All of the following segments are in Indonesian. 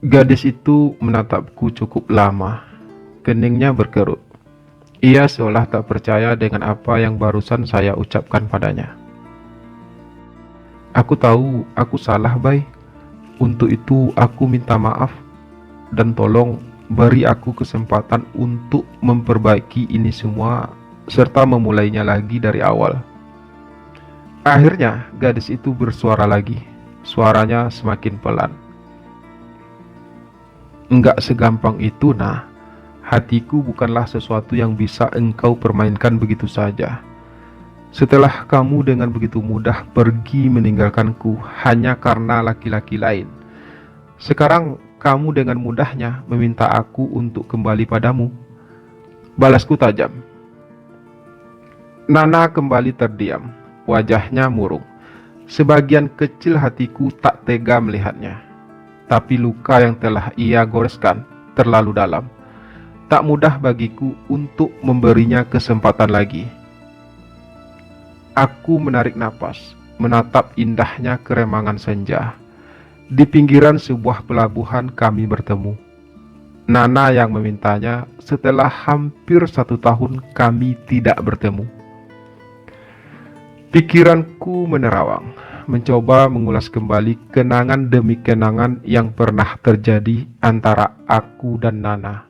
Gadis itu menatapku cukup lama. Keningnya berkerut. Ia seolah tak percaya dengan apa yang barusan saya ucapkan padanya. Aku tahu aku salah, Bay. Untuk itu aku minta maaf dan tolong beri aku kesempatan untuk memperbaiki ini semua serta memulainya lagi dari awal. Akhirnya gadis itu bersuara lagi. Suaranya semakin pelan. Enggak segampang itu, nah. Hatiku bukanlah sesuatu yang bisa engkau permainkan begitu saja. Setelah kamu dengan begitu mudah pergi meninggalkanku hanya karena laki-laki lain, sekarang kamu dengan mudahnya meminta aku untuk kembali padamu. Balasku tajam. Nana kembali terdiam, wajahnya murung. Sebagian kecil hatiku tak tega melihatnya. Tapi luka yang telah ia goreskan terlalu dalam. Tak mudah bagiku untuk memberinya kesempatan lagi. Aku menarik napas, menatap indahnya keremangan senja. Di pinggiran sebuah pelabuhan kami bertemu. Nana yang memintanya setelah hampir 1 tahun kami tidak bertemu. Pikiranku menerawang, mencoba mengulas kembali kenangan demi kenangan yang pernah terjadi antara aku dan Nana.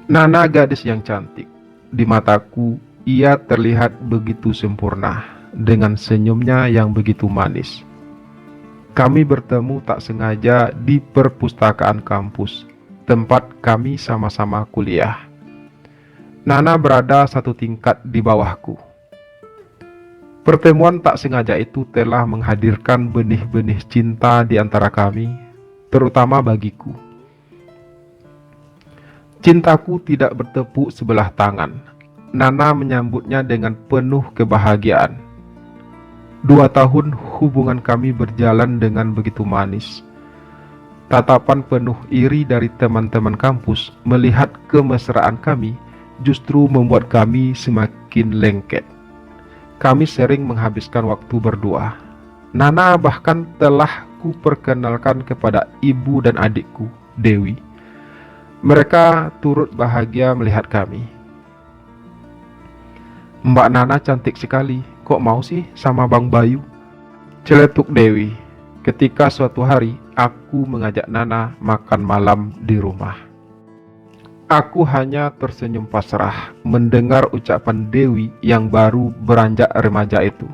Nana gadis yang cantik. Di mataku, ia terlihat begitu sempurna, dengan senyumnya yang begitu manis. Kami bertemu tak sengaja di perpustakaan kampus, tempat kami sama-sama kuliah. Nana berada 1 tingkat di bawahku. Pertemuan tak sengaja itu telah menghadirkan benih-benih cinta di antara kami, terutama bagiku. Cintaku tidak bertepuk sebelah tangan. Nana menyambutnya dengan penuh kebahagiaan. 2 tahun hubungan kami berjalan dengan begitu manis. Tatapan penuh iri dari teman-teman kampus melihat kemesraan kami justru membuat kami semakin lengket. Kami sering menghabiskan waktu berdua. Nana bahkan telah kuperkenalkan kepada ibu dan adikku, Dewi. Mereka turut bahagia melihat kami. Mbak Nana cantik sekali, kok mau sih sama Bang Bayu? Celetuk Dewi, ketika suatu hari aku mengajak Nana makan malam di rumah. Aku hanya tersenyum pasrah mendengar ucapan Dewi yang baru beranjak remaja itu.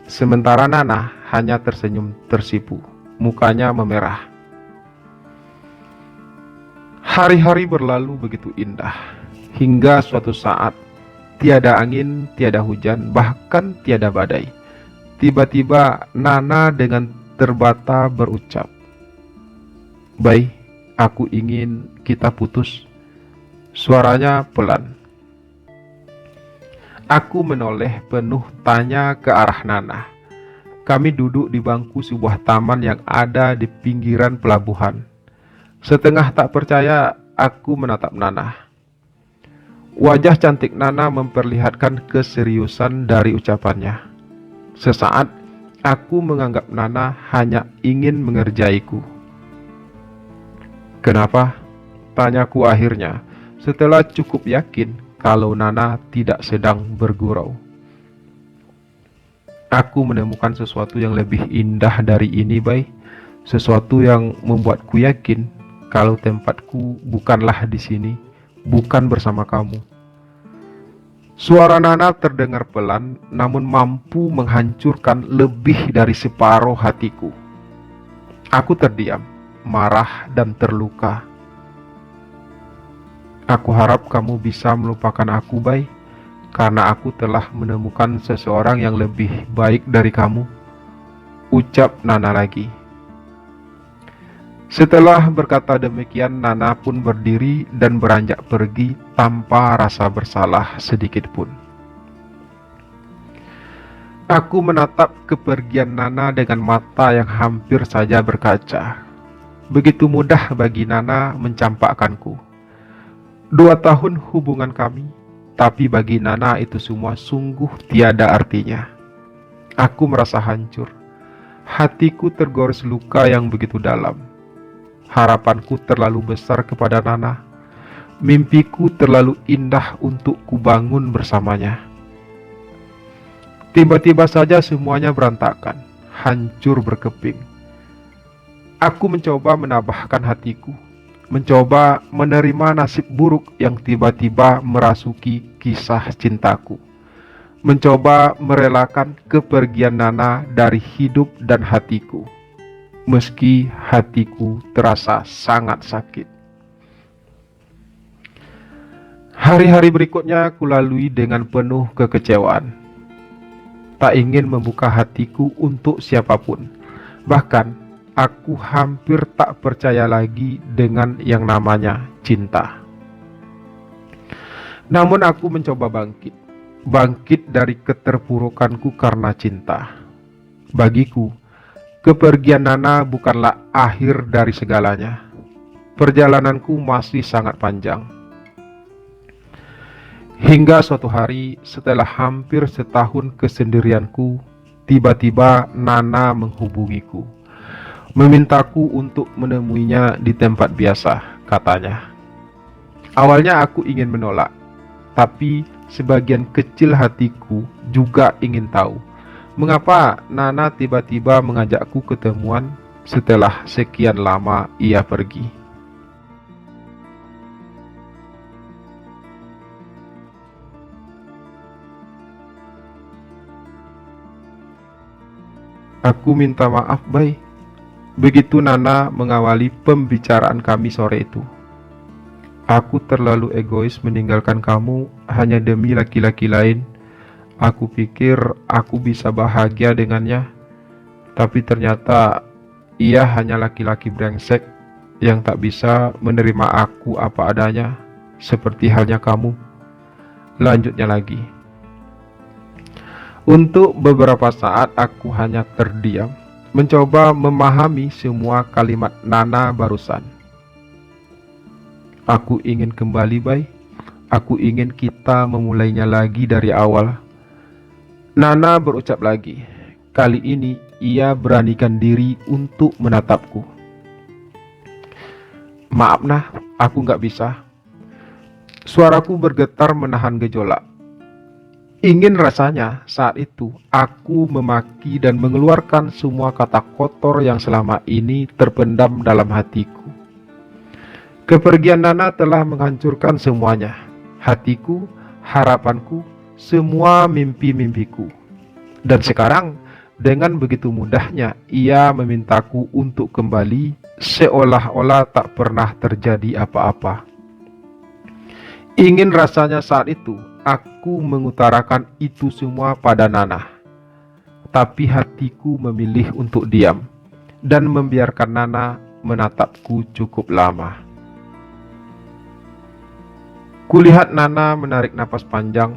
Sementara Nana hanya tersenyum tersipu, mukanya memerah. Hari-hari berlalu begitu indah, hingga suatu saat, tiada angin, tiada hujan, bahkan tiada badai. Tiba-tiba Nana dengan terbata berucap, "Bay, aku ingin kita putus." Suaranya pelan. Aku menoleh penuh tanya ke arah Nana. Kami duduk di bangku sebuah taman yang ada di pinggiran pelabuhan. Setengah tak percaya, aku menatap Nana. Wajah cantik Nana memperlihatkan keseriusan dari ucapannya. Sesaat, aku menganggap Nana hanya ingin mengerjaiku. "Kenapa?" tanyaku akhirnya, setelah cukup yakin kalau Nana tidak sedang bergurau. Aku menemukan sesuatu yang lebih indah dari ini, Bay. Sesuatu yang membuatku yakin kalau tempatku bukanlah di sini, bukan bersama kamu. Suara Nana terdengar pelan, namun mampu menghancurkan lebih dari separuh hatiku. Aku terdiam, marah dan terluka. "Aku harap kamu bisa melupakan aku, Bay, karena aku telah menemukan seseorang yang lebih baik dari kamu," ucap Nana lagi. Setelah berkata demikian, Nana pun berdiri dan beranjak pergi tanpa rasa bersalah sedikit pun. Aku menatap kepergian Nana dengan mata yang hampir saja berkaca. Begitu mudah bagi Nana mencampakkanku. 2 tahun hubungan kami, tapi bagi Nana itu semua sungguh tiada artinya. Aku merasa hancur. Hatiku tergores luka yang begitu dalam. Harapanku terlalu besar kepada Nana. Mimpiku terlalu indah untuk kubangun bersamanya. Tiba-tiba saja semuanya berantakan, hancur berkeping. Aku mencoba menabahkan hatiku, mencoba menerima nasib buruk yang tiba-tiba merasuki kisah cintaku, mencoba merelakan kepergian Nana dari hidup dan hatiku, meski hatiku terasa sangat sakit. Hari-hari berikutnya kulalui dengan penuh kekecewaan. Tak ingin membuka hatiku untuk siapapun. Bahkan, aku hampir tak percaya lagi dengan yang namanya cinta. Namun aku mencoba bangkit dari keterpurukanku karena cinta. Bagiku, kepergian Nana bukanlah akhir dari segalanya. Perjalananku masih sangat panjang. Hingga suatu hari, setelah hampir setahun kesendirianku, tiba-tiba Nana menghubungiku, memintaku untuk menemuinya di tempat biasa, katanya. Awalnya aku ingin menolak, tapi sebagian kecil hatiku juga ingin tahu mengapa Nana tiba-tiba mengajakku ketemuan setelah sekian lama ia pergi. Aku minta maaf, Bay. Begitu Nana mengawali pembicaraan kami sore itu. Aku terlalu egois meninggalkan kamu hanya demi laki-laki lain. Aku pikir aku bisa bahagia dengannya, tapi ternyata ia hanya laki-laki brengsek yang tak bisa menerima aku apa adanya, seperti halnya kamu. Lanjutnya lagi. Untuk beberapa saat aku hanya terdiam, mencoba memahami semua kalimat Nana barusan. Aku ingin kembali, Bay. Aku ingin kita memulainya lagi dari awal. Nana berucap lagi. Kali ini ia beranikan diri untuk menatapku. Maaf nah, aku gak bisa. Suaraku bergetar menahan gejolak. Ingin rasanya saat itu aku memaki dan mengeluarkan semua kata kotor yang selama ini terpendam dalam hatiku. Kepergian Nana telah menghancurkan semuanya. Hatiku, harapanku, semua mimpi-mimpiku. Dan sekarang dengan begitu mudahnya ia memintaku untuk kembali seolah-olah tak pernah terjadi apa-apa. Ingin rasanya saat itu aku mengutarakan itu semua pada Nana. Tapi hatiku memilih untuk diam dan membiarkan Nana menatapku cukup lama. Kulihat Nana menarik napas panjang,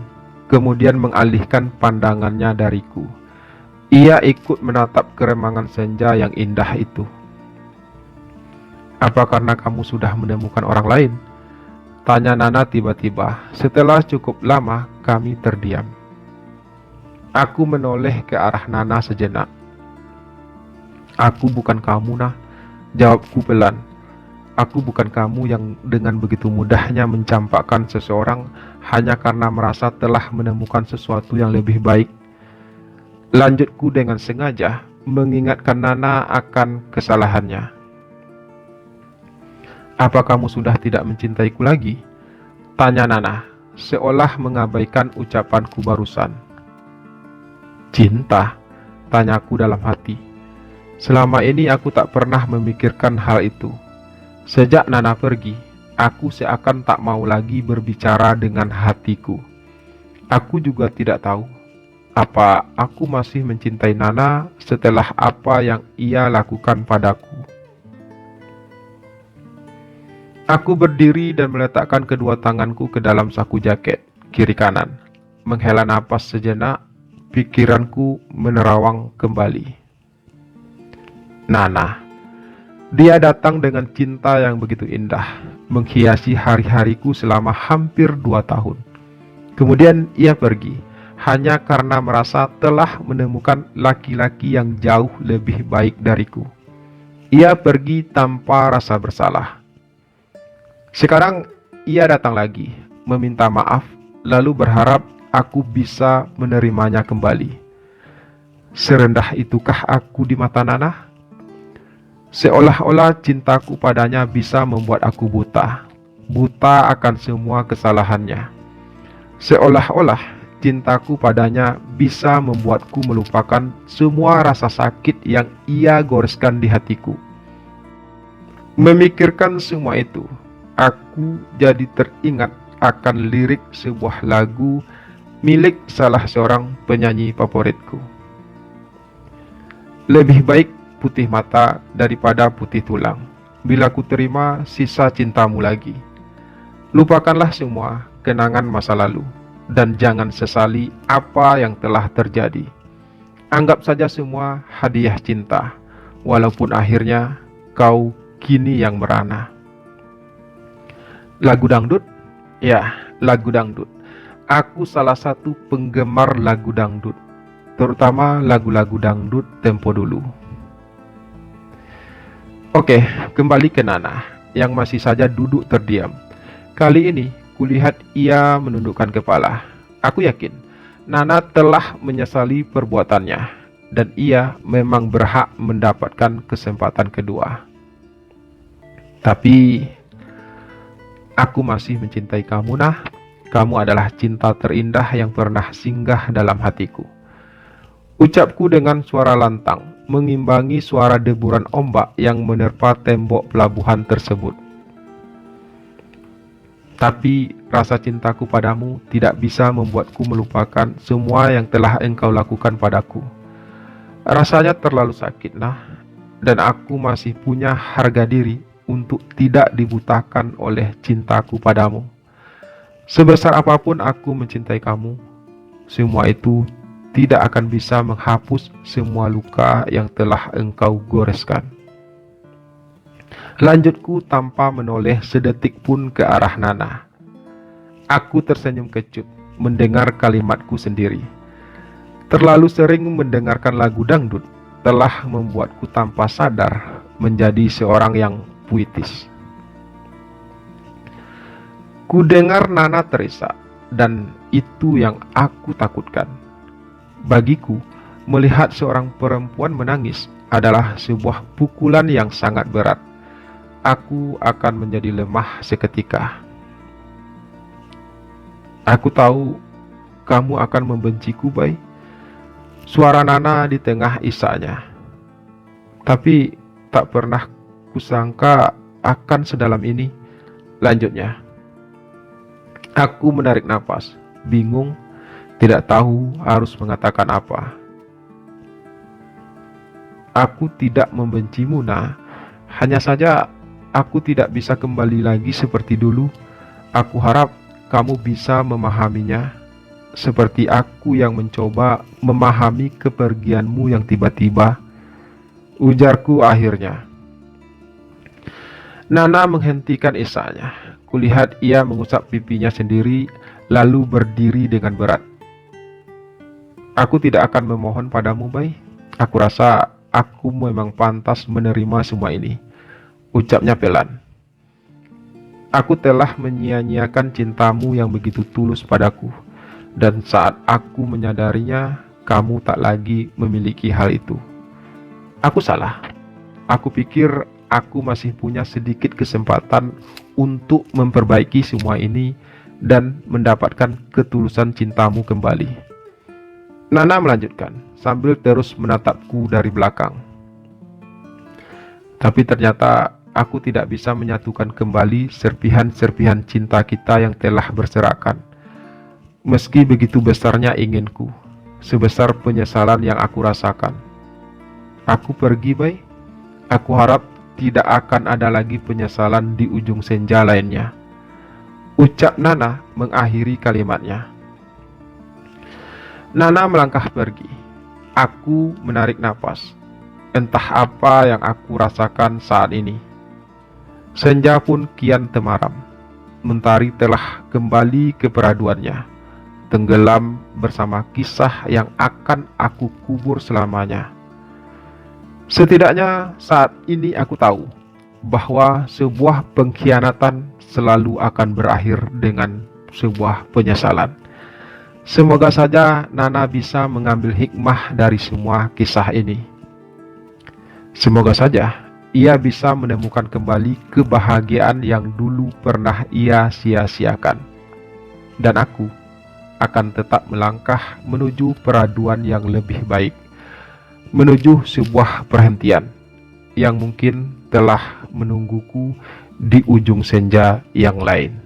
kemudian mengalihkan pandangannya dariku. Ia ikut menatap keremangan senja yang indah itu. Apa karena kamu sudah menemukan orang lain? Tanya Nana tiba-tiba. Setelah cukup lama kami terdiam. Aku menoleh ke arah Nana sejenak. Aku bukan kamu, Nah. Jawabku pelan. Aku bukan kamu yang dengan begitu mudahnya mencampakkan seseorang hanya karena merasa telah menemukan sesuatu yang lebih baik. Lanjutku dengan sengaja mengingatkan Nana akan kesalahannya. Apa kamu sudah tidak mencintaiku lagi? Tanya Nana, seolah mengabaikan ucapanku barusan. Cinta? Tanyaku dalam hati. Selama ini aku tak pernah memikirkan hal itu. Sejak Nana pergi, aku seakan tak mau lagi berbicara dengan hatiku. Aku juga tidak tahu apa aku masih mencintai Nana setelah apa yang ia lakukan padaku. Aku berdiri dan meletakkan kedua tanganku ke dalam saku jaket, kiri kanan. Menghela napas sejenak, pikiranku menerawang kembali. Nana. Dia datang dengan cinta yang begitu indah, menghiasi hari-hariku selama hampir 2 tahun. Kemudian ia pergi, hanya karena merasa telah menemukan laki-laki yang jauh lebih baik dariku. Ia pergi tanpa rasa bersalah. Sekarang ia datang lagi, meminta maaf, lalu berharap aku bisa menerimanya kembali. Serendah itukah aku di mata Nana? Seolah-olah cintaku padanya bisa membuat aku buta akan semua kesalahannya. Seolah-olah cintaku padanya bisa membuatku melupakan semua rasa sakit yang ia goreskan di hatiku. Memikirkan semua itu, aku jadi teringat akan lirik sebuah lagu milik salah seorang penyanyi favoritku. Lebih baik putih mata daripada putih tulang, bila ku terima sisa cintamu lagi. Lupakanlah semua kenangan masa lalu, dan jangan sesali apa yang telah terjadi. Anggap saja semua hadiah cinta, walaupun akhirnya kau kini yang merana. Lagu dangdut? Ya, lagu dangdut. Aku salah satu penggemar lagu dangdut, terutama lagu-lagu dangdut tempo dulu. Oke, kembali ke Nana yang masih saja duduk terdiam. Kali ini kulihat ia menundukkan kepala. Aku yakin Nana telah menyesali perbuatannya, dan ia memang berhak mendapatkan kesempatan kedua. Tapi aku masih mencintai kamu, Nah. Kamu adalah cinta terindah yang pernah singgah dalam hatiku. Ucapku dengan suara lantang, mengimbangi suara deburan ombak yang menerpa tembok pelabuhan tersebut. Tapi rasa cintaku padamu tidak bisa membuatku melupakan semua yang telah engkau lakukan padaku. Rasanya terlalu sakit, Nah, dan aku masih punya harga diri untuk tidak dibutakan oleh cintaku padamu. Sebesar apapun aku mencintai kamu, semua itu tidak akan bisa menghapus semua luka yang telah engkau goreskan. Lanjutku tanpa menoleh sedetik pun ke arah Nana. Aku tersenyum kecut mendengar kalimatku sendiri. Terlalu sering mendengarkan lagu dangdut telah membuatku tanpa sadar menjadi seorang yang puitis. Ku dengar Nana terisak, dan itu yang aku takutkan. Bagiku, melihat seorang perempuan menangis adalah sebuah pukulan yang sangat berat. Aku akan menjadi lemah seketika. Aku tahu kamu akan membenciku, Bay. Suara Nana di tengah isaknya. Tapi tak pernah kusangka akan sedalam ini. Lanjutnya. Aku menarik napas, bingung, tidak tahu harus mengatakan apa. Aku tidak membencimu, Nah. Hanya saja aku tidak bisa kembali lagi seperti dulu. Aku harap kamu bisa memahaminya, seperti aku yang mencoba memahami kepergianmu yang tiba-tiba. Ujarku akhirnya. Nana menghentikan isaknya. Kulihat ia mengusap pipinya sendiri, lalu berdiri dengan berat. Aku tidak akan memohon padamu, Bay. Aku rasa aku memang pantas menerima semua ini, ucapnya pelan. Aku telah menyia-nyiakan cintamu yang begitu tulus padaku, dan saat aku menyadarinya, kamu tak lagi memiliki hal itu. Aku salah. Aku pikir aku masih punya sedikit kesempatan untuk memperbaiki semua ini dan mendapatkan ketulusan cintamu kembali. Nana melanjutkan sambil terus menatapku dari belakang. Tapi ternyata aku tidak bisa menyatukan kembali serpihan-serpihan cinta kita yang telah berserakan. Meski begitu besarnya inginku, sebesar penyesalan yang aku rasakan. Aku pergi, Bay. Aku harap tidak akan ada lagi penyesalan di ujung senja lainnya, ucap Nana mengakhiri kalimatnya. Nana melangkah pergi. Aku menarik napas. Entah apa yang aku rasakan saat ini. Senja pun kian temaram. Mentari telah kembali ke peraduannya. tenggelam bersama kisah yang akan aku kubur selamanya. Setidaknya saat ini aku tahu bahwa sebuah pengkhianatan selalu akan berakhir dengan sebuah penyesalan. Semoga saja Nana bisa mengambil hikmah dari semua kisah ini. Semoga saja ia bisa menemukan kembali kebahagiaan yang dulu pernah ia sia-siakan. Dan aku akan tetap melangkah menuju peraduan yang lebih baik, menuju sebuah perhentian yang mungkin telah menungguku di ujung senja yang lain.